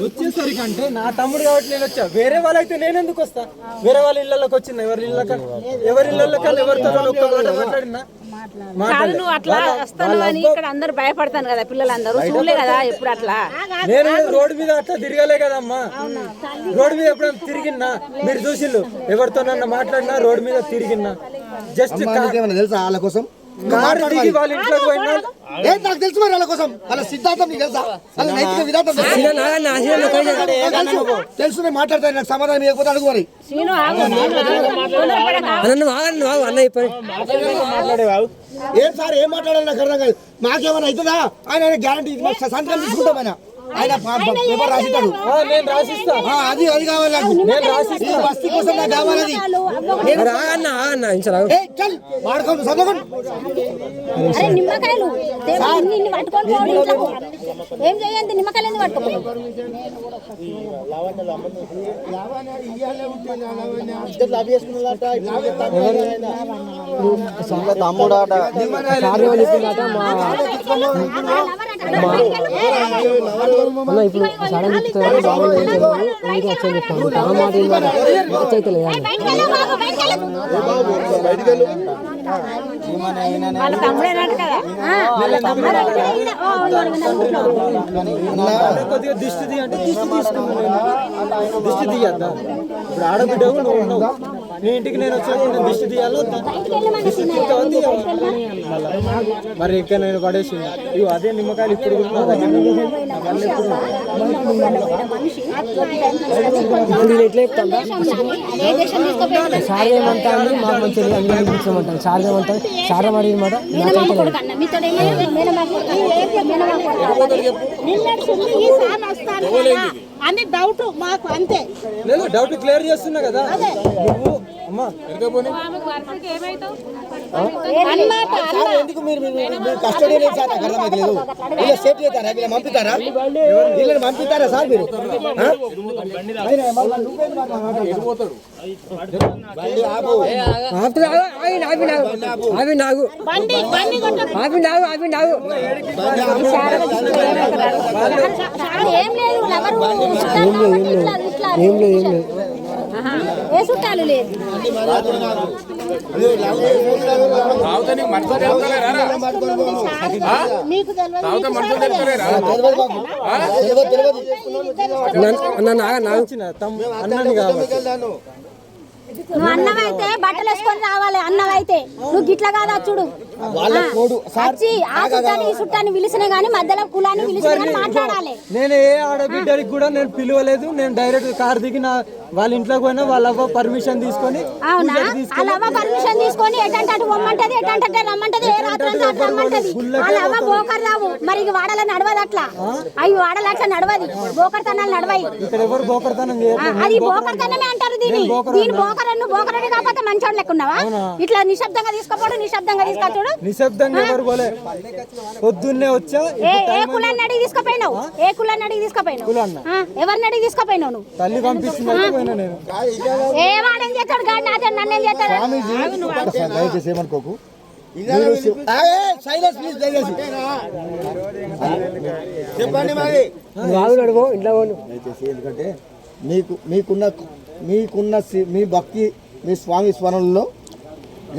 వచ్చేసరికి అంటే నా తమ్ముడు కాబట్టి నేను వచ్చా. వేరే వాళ్ళైతే నేను ఎందుకు వస్తా? వేరే వాళ్ళ ఇళ్ళకి వచ్చింది. ఎవరి ఇళ్ళకి ఎవరితో మాట్లాడినా నువ్వు అట్లా వస్తాను అని ఇక్కడ అందరు భయపడతాను కదా, పిల్లలందరూ చూడలే కదా ఎప్పుడు అట్లా. నేను రోడ్డు మీద అట్లా తిరగలే కదమ్మా. రోడ్డు మీద ఎప్పుడైనా తిరిగినా మీరు చూసిల్లు, ఎవరితోనన్నా మాట్లాడినా రోడ్డు మీద తిరిగినా. జస్ట్ తెలుసా వాళ్ళ కోసం కారు దిగి వాళ్ళ ఇంట్లోకి పోయినా నాకు తెలుసు మరి వాళ్ళ కోసం వాళ్ళ సిద్ధాంతం నీకు తెలుసా? వాళ్ళ నైతిక విధానం తెలుసు. నేను మాట్లాడతాను, నాకు సమాధానం ఇవ్వకపోతే అడుగు మరి. ఏం సార్ ఏం మాట్లాడాలి నాకు అర్థం కాదు. మాకేమైనా అవుతుందా? ఆయన గ్యారంటీ సంతకం తీసుకుంటాం. ఆయన పేపర్ రాసిస్తాడు. అది అది కావాలి నాకు. ఈ బస్తీ కోసం నాకు కావాలి. వాడుకోండి చదవకండి. నిమ్మకాయలు ఏం చేయండి, నిమ్మకాయలు పట్టుకోండి. తమ్ముడాట ఇప్పుడు సడన్ కొద్దిగా దిష్టి అంటే దిష్టి తీసుకున్నాను. దిష్టి తీయద్దా? ఇప్పుడు ఆడబిడ్డ నువ్వు ఉన్నావు, నీ ఇంటికి నేను వచ్చినప్పుడు నేను దిష్టి తీయాలి. దిష్టి మరి ఇంకా నేను పడేసి ఇవి అదే నిమ్మకాయలు ఇప్పుడు ఎట్లా చెప్తాను సార్ ఏమంటాను మాకు మంచిగా అంగీకరించమంటాను. సార్ ఏమంటాను సార్ మరి మాట అని డౌట్ మాకు అంతే. లేదు డౌట్ క్లియర్ చేస్తున్నా కదా నువ్వు అమ్మా. ఎందుకు మీరు కస్టడీ సార్ నాకు అర్థమైతలేదు. వీళ్ళ సేఫ్టీ అవుతారా? వీళ్ళని పంపిస్తారా? వీళ్ళని పంపిస్తారా సార్ మీరు? ఏం లేదు ఏ చుట్టాలు లేదు. నువ్వు అన్నమైతే బట్టలు వేసుకొని రావాలి. అన్నమైతే నువ్వు గిట్లా కాదా చూడు. వచ్చి ఆ చుట్టాన్ని ఈ చుట్టాన్ని పిలిచిన గానీ మధ్యలో కులాన్ని పిలిచిన గానీ మాట్లాడాలి. నేను ఏ ఆడబిడ్డకి కూడా నేను పిలవలేదు. నేను డైరెక్ట్ కార్ దిగి నా వాళ్ళ ఇంట్లోకి పోయినా వాళ్ళ అవ్వ పర్మిషన్ తీసుకొని అవునా వాళ్ళ అవ్వ పర్మిషన్ తీసుకొని ఎటంటే అటు పొమ్మంటది, ఎటంటే రమ్మంటది, ఏ రాత్రి అట్లా రమ్మంటది. వాళ్ళ అవ్వ బోకర్ రావు. మరి వాడల నడవదు అట్లా. అవి వాడలు అట్లా నడవది. బోకర్తనాలు నడవాయి. ఇక్కడ ఎవరు బోకర్తనం అది బోకర్తనమే అంటారు దీని. దీని బోకరన్ను బోకరని కాకపోతే మంచోడు లెక్కున్నావా? ఇట్లా నిశ్శబ్దంగా తీసుకోపోడు, నిశ్శబ్దంగా తీసుకొచ్చుడు. నిశ్శబ్దంగా ఎవరు పోలే. పొద్దున్నే వచ్చా. ఏ కులాన్ని అడిగి తీసుకుపోయినావు? ఏ కులాన్ని అడిగి తీసుకుపోయినావు? ఎవరిని అడిగి తీసుకుపోయినావు నువ్వు? తల్లి పంపిస్తుంది. ఏ వాడేం చేస్తాడు గాడి నాతో నన్నేం చేస్తాడు? దయచేసి ఏమనుకోకు. చెప్పండి మరి దయచేసి. ఎందుకంటే మీకున్న మీ భక్తి మీ స్వామి స్మరణలో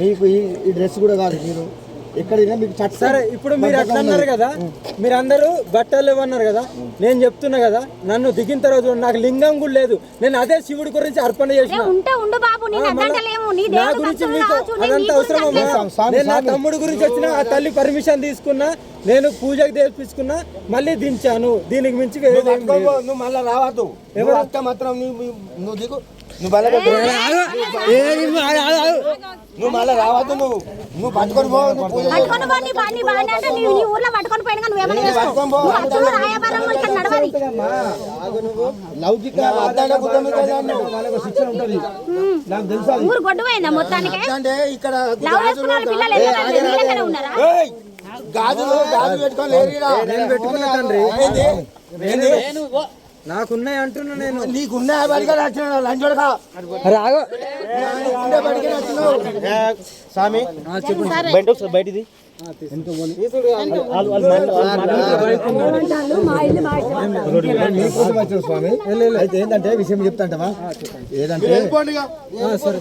మీకు ఈ డ్రెస్ కూడా కాదు. మీరు ఎక్కడైనా మీకు సరే ఇప్పుడు మీరు అట్లా అన్నారు కదా, మీరు అందరూ బట్టలు ఇవ్వన్నారు కదా. నేను చెప్తున్నా కదా, నన్ను దిగిన తర్వాత నాకు లింగం కూడా లేదు. నేను అదే శివుడి గురించి అర్పణ చేసిన. నా గురించి మీకు అదంతా అవసరం. నేను నా తమ్ముడు గురించి వచ్చిన ఆ తల్లి పర్మిషన్ తీసుకున్నా, నేను పూజకు తెప్పించుకున్నా, మళ్ళీ దించాను. దీనికి మించి నువ్వు మళ్ళీ రావద్దు. ఎవరు మాత్రం నువ్వు దిగు. నువ్వు మళ్ళీ రావద్దు. నువ్వు పట్టుకొని లౌకిక శిక్షణ ఉంటుంది నాకు తెలుసా. అంటే ఇక్కడ గాజులు పెట్టుకొని పెట్టుకున్నా తండ్రి. నాకున్నాయి అంటున్నా. నేను నీకున్నాయి బడిగా నచ్చిన లంచోడగా స్వామి బయట బయటిది మీకోసం వచ్చారు స్వామి. అయితే ఏంటంటే విషయం చెప్తాంటవా ఏదంటే సరే